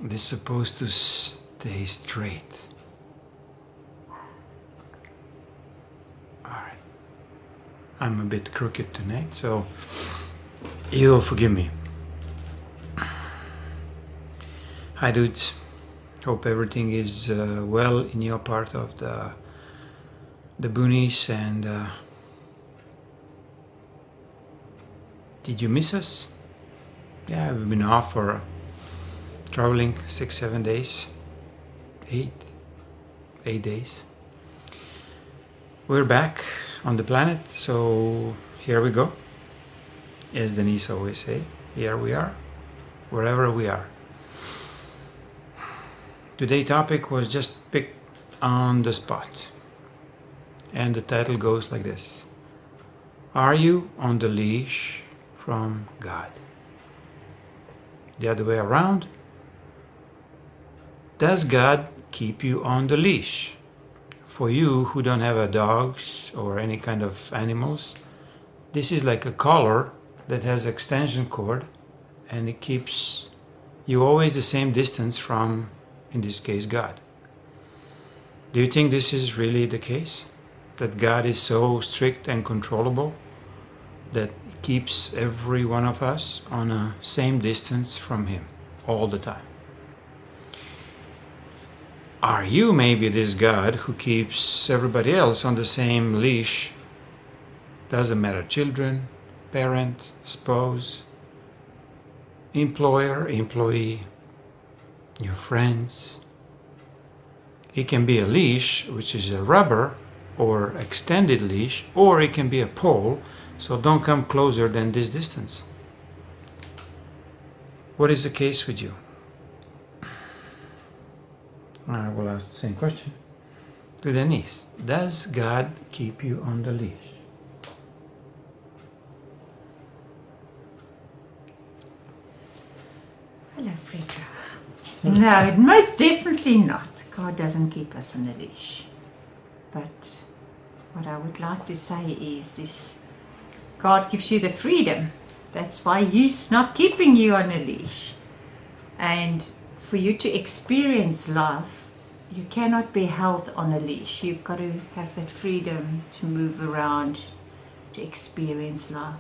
This is supposed to stay straight. Alright. I'm a bit crooked tonight, so you'll forgive me. Hi dudes. Hope everything is well in your part of the boonies, and did you miss us? Yeah, we've been off for traveling 6-7 days, 8 days. We're back on the planet, so here we go. As Denise always say, here we are, wherever we are. Today's topic was just picked on the spot, and the title goes like this: Are you on the leash from God? The other way around. Does God keep you on the leash? For you who don't have dogs or any kind of animals, this is like a collar that has extension cord, and it keeps you always the same distance from, in this case, God. Do you think this is really the case? That God is so strict and controllable that keeps every one of us on the same distance from Him all the time? Are you maybe this God who keeps everybody else on the same leash? Doesn't matter, children, parent, spouse, employer, employee, your friends. It can be a leash, which is a rubber or extended leash, or it can be a pole, so don't come closer than this distance. What is the case with you? I will ask the same question to Denise. Does God keep you on the leash? Hello, Fredra. No, most definitely not. God doesn't keep us on a leash. But what I would like to say is God gives you the freedom. That's why He's not keeping you on a leash. And for you to experience life, you cannot be held on a leash. You've got to have that freedom to move around, to experience life,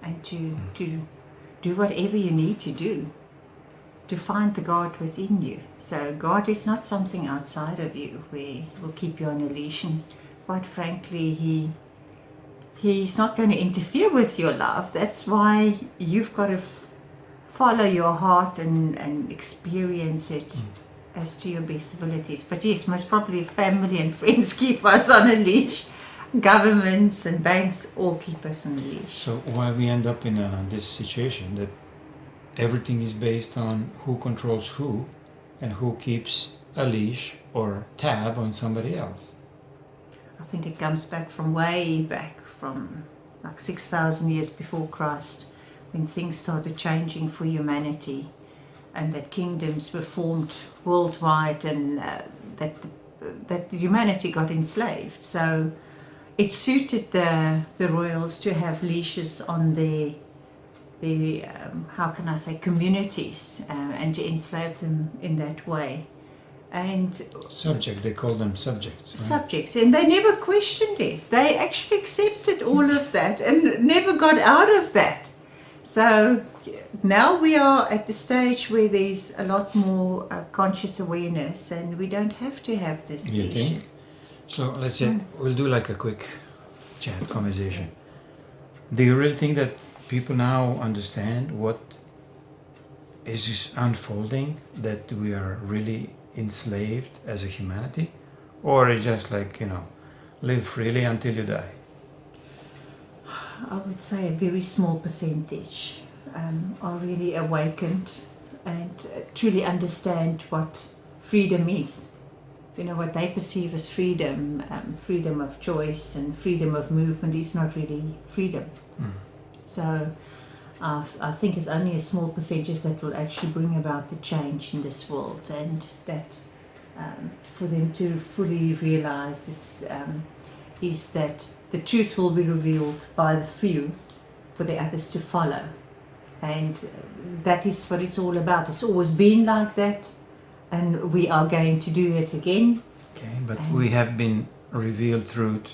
and to do whatever you need to do to find the God within you. So God is not something outside of you where He will keep you on a leash, and quite frankly He's not going to interfere with your life. That's why you've got to follow your heart and experience it as to your best abilities. But yes, most probably family and friends keep us on a leash. Governments and banks all keep us on a leash. So why we end up in this situation that everything is based on who controls who and who keeps a leash or tab on somebody else? I think it comes back from way back, from like 6,000 years before Christ, when things started changing for humanity, and that kingdoms were formed worldwide, and that humanity got enslaved. So it suited the royals to have leashes on their how can I say, communities, and to enslave them in that way. And subject, they call them subjects, right? Subjects, and they never questioned it. They actually accepted all of that and never got out of that. So now we are at the stage where there's a lot more conscious awareness, and we don't have to have this You think? So let's say we'll do like a quick chat conversation. Do you really think that people now understand what is unfolding, that we are really enslaved as a humanity, or it's just like, live freely until you die? I would say a very small percentage are really awakened and truly understand what freedom is. What they perceive as freedom, freedom of choice and freedom of movement, is not really freedom. So I think it's only a small percentage that will actually bring about the change in this world, and that for them to fully realize this, is that the truth will be revealed by the few for the others to follow. And that is what it's all about. It's always been like that, and we are going to do it again. Okay, but we have been revealed through,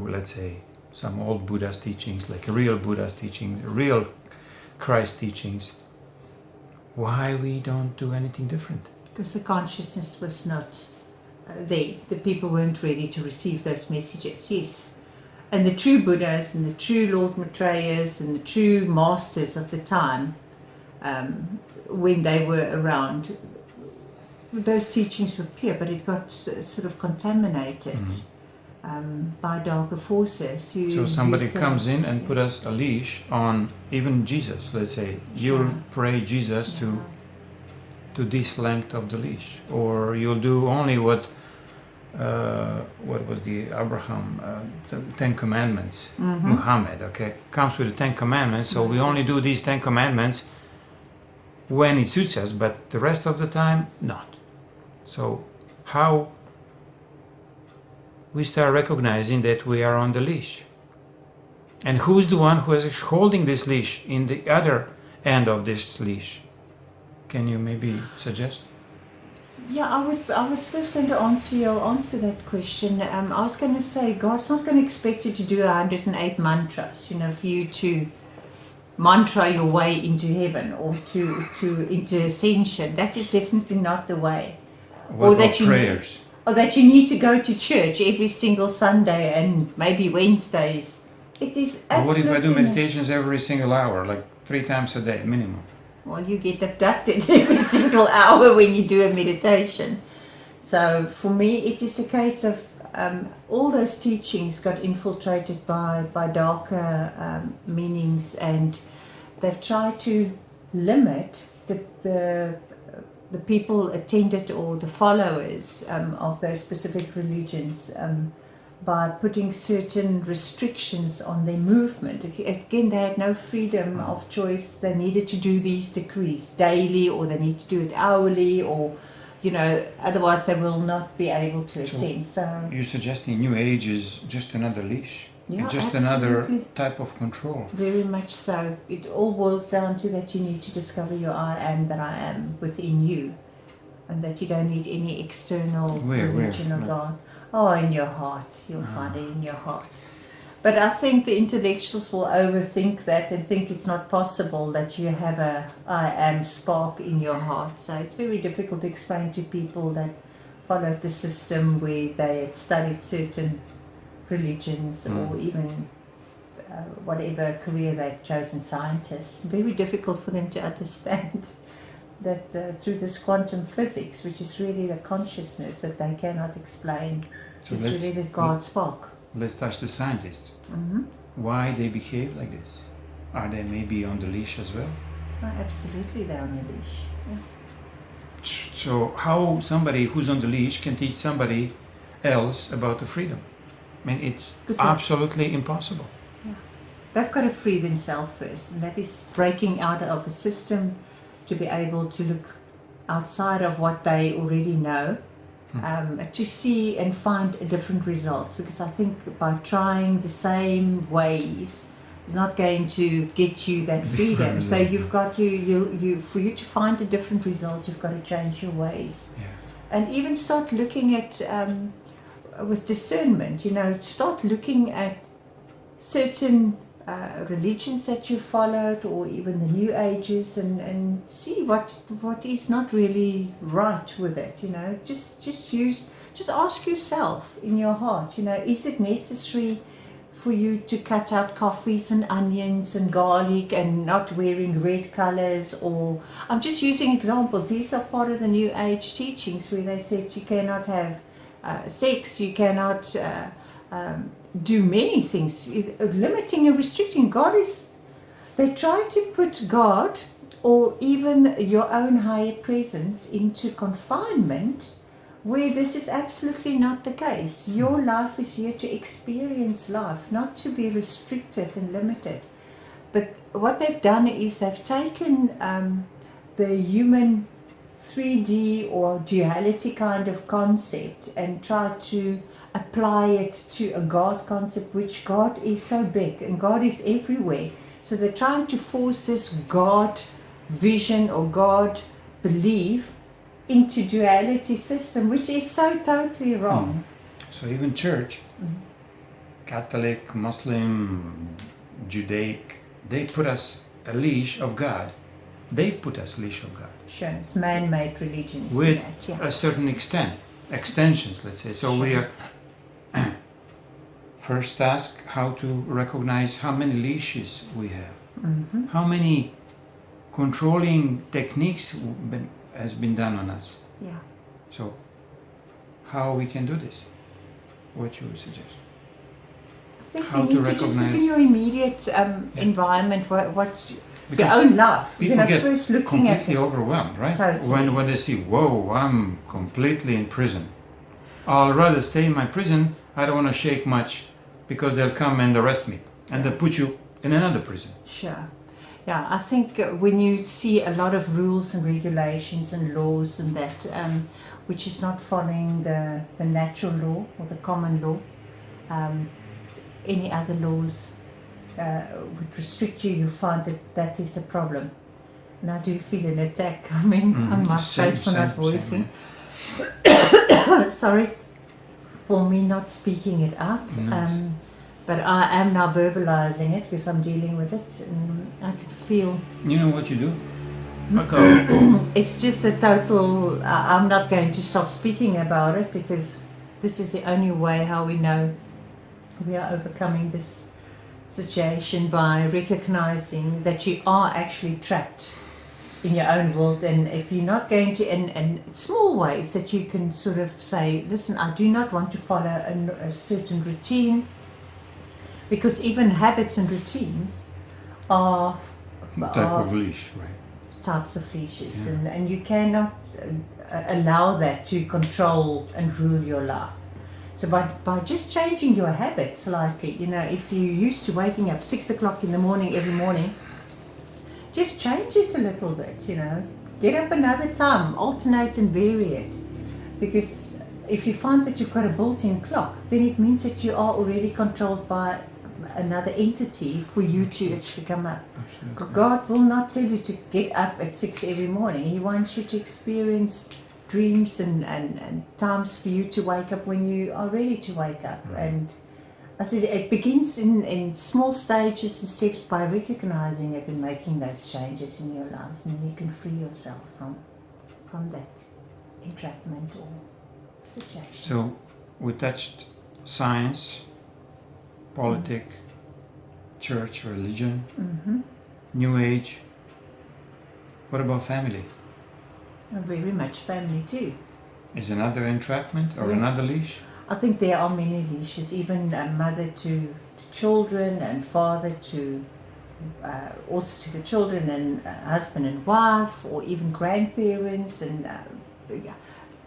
let's say, some old Buddha's teachings, like real Buddha's teachings, real Christ teachings. Why we don't do anything different? Because the consciousness was not there. The people weren't ready to receive those messages. Yes. And the true Buddhas and the true Lord Maitreya's and the true masters of the time, when they were around, those teachings were pure, but it got sort of contaminated by darker forces. So somebody comes in and put us a leash on even Jesus. Let's say you'll pray Jesus to this length of the leash, or you'll do only what was the Abraham, the Ten Commandments, Muhammad, okay, comes with the Ten Commandments, so we only do these 10 Commandments when it suits us, but the rest of the time, not. So how we start recognizing that we are on the leash? And who's the one who is holding this leash in the other end of this leash? Can you maybe suggest? Yeah, I was first going to answer that question. I was going to say God's not going to expect you to do 108 mantras, for you to mantra your way into heaven or into ascension. That is definitely not the way. What about prayers? Or that you need to go to church every single Sunday and maybe Wednesdays. It is absolutely. What if I do meditations every single hour, like 3 times a day minimum? Well, you get abducted every single hour when you do a meditation. So for me, it is a case of all those teachings got infiltrated by darker meanings, and they've tried to limit the people attended or the followers of those specific religions by putting certain restrictions on their movement. Again, they had no freedom of choice. They needed to do these decrees daily, or they need to do it hourly, or otherwise they will not be able to ascend. So you're suggesting New Age is just another leash? Yeah, just absolutely. Another type of control? Very much so. It all boils down to that you need to discover your I am that I am within you, and that you don't need any external religion or God. Oh, in your heart. You'll find it in your heart. But I think the intellectuals will overthink that and think it's not possible that you have a I am spark in your heart. So it's very difficult to explain to people that followed the system where they had studied certain religions or even whatever career they've chosen, scientists. Very difficult for them to understand that through this quantum physics, which is really the consciousness that they cannot explain, so it's really the God spark. Let's touch the scientists. Why they behave like this? Are they maybe on the leash as well? Oh, absolutely, they're on the leash. Yeah. So how somebody who's on the leash can teach somebody else about the freedom? I mean, it's absolutely impossible. Yeah. They've got to free themselves first, and that is breaking out of a system to be able to look outside of what they already know, to see and find a different result. Because I think by trying the same ways is not going to get you that freedom. So you've got to, for you to find a different result, you've got to change your ways. Yeah. And even start looking at, with discernment, start looking at certain religions that you followed, or even the New Ages, and see what is not really right with it. Just ask yourself in your heart, is it necessary for you to cut out coffees and onions and garlic and not wearing red colors? Or I'm just using examples. These are part of the New Age teachings where they said you cannot have sex, you cannot do many things, limiting and restricting. They try to put God or even your own higher presence into confinement, where this is absolutely not the case. Your life is here to experience life, not to be restricted and limited. But what they've done is they've taken the human 3D or duality kind of concept and tried to apply it to a God concept, which God is so big and God is everywhere. So they're trying to force this God vision or God belief into duality system, which is so totally wrong. So even church, Catholic, Muslim, Judaic, they put us a leash of God. They put us leash of God. Sure, it's man-made religions. With that, yeah. a certain extent, extensions, let's say. So we are first task how to recognize how many leashes we have, how many controlling techniques has been done on us. Yeah. So how we can do this? What you would suggest? I think How you to need to just look recognize- in your immediate environment, what Because your own life. People get first looking at completely it. overwhelmed, right? Totally. When they see, whoa, I'm completely in prison. I'll rather stay in my prison. I don't want to shake much because they'll come and arrest me and they'll put you in another prison. Sure. Yeah, I think when you see a lot of rules and regulations and laws and that, which is not following the natural law or the common law, any other laws would restrict you, you find that is a problem. And I do feel an attack coming on my throat for not voicing. Sorry for me not speaking it out. But I am now verbalizing it because I'm dealing with it, and I could feel. You know what you do? It's just a total. I'm not going to stop speaking about it because this is the only way how we know we are overcoming this situation, by recognizing that you are actually trapped in your own world. And if you're not going to, in small ways that you can sort of say, listen, I do not want to follow a certain routine. Because even habits and routines are Type of leash, right? types of leashes, and you cannot allow that to control and rule your life. So by just changing your habits, like, if you're used to waking up 6 o'clock in the morning every morning, just change it a little bit, Get up another time, alternate and vary it. Because if you find that you've got a built-in clock, then it means that you are already controlled by another entity for you to actually come up. Absolutely. God will not tell you to get up at 6 every morning. He wants you to experience dreams and times for you to wake up when you are ready to wake up. Right. And I said it begins in small stages and steps, by recognizing it and making those changes in your lives, and then you can free yourself from that entrapment or situation. So we touched science, politics, church, religion, New Age. What about family? Very much family too. Is another entrapment or another leash? I think there are many leashes, even mother to children and father to also to the children, and husband and wife, or even grandparents, and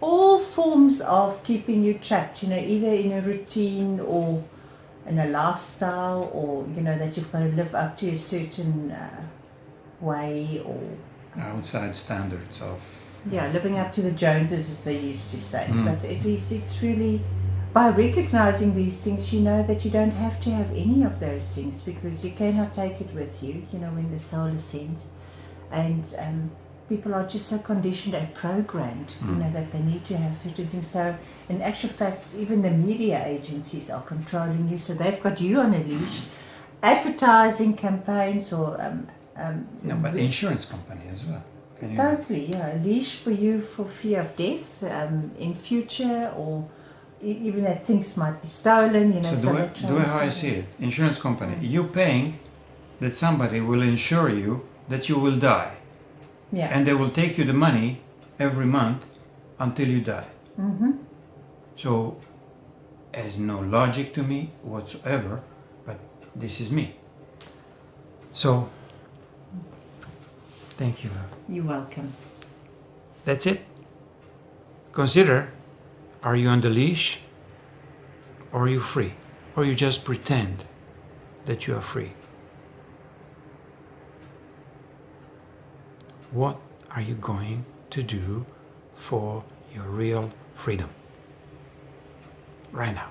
all forms of keeping you trapped, either in a routine or in a lifestyle, or that you've got to live up to a certain way, or Outside standards of... living up to the Joneses, as they used to say. But at least it's really by recognizing these things, that you don't have to have any of those things, because you cannot take it with you, when the soul ascends. And people are just so conditioned and programmed, that they need to have certain things. So in actual fact, even the media agencies are controlling you. So they've got you on a leash, advertising campaigns, or No, but insurance company as well. Can you... Totally, a leash for you for fear of death in future, or even that things might be stolen, So the way how I see it, insurance company, you're paying that somebody will insure you that you will die. Yeah. And they will take you the money every month until you die. So, has no logic to me whatsoever, but this is me. So, thank you, love. You're welcome. That's it. Consider, are you on the leash, or are you free? Or you just pretend that you are free? What are you going to do for your real freedom right now?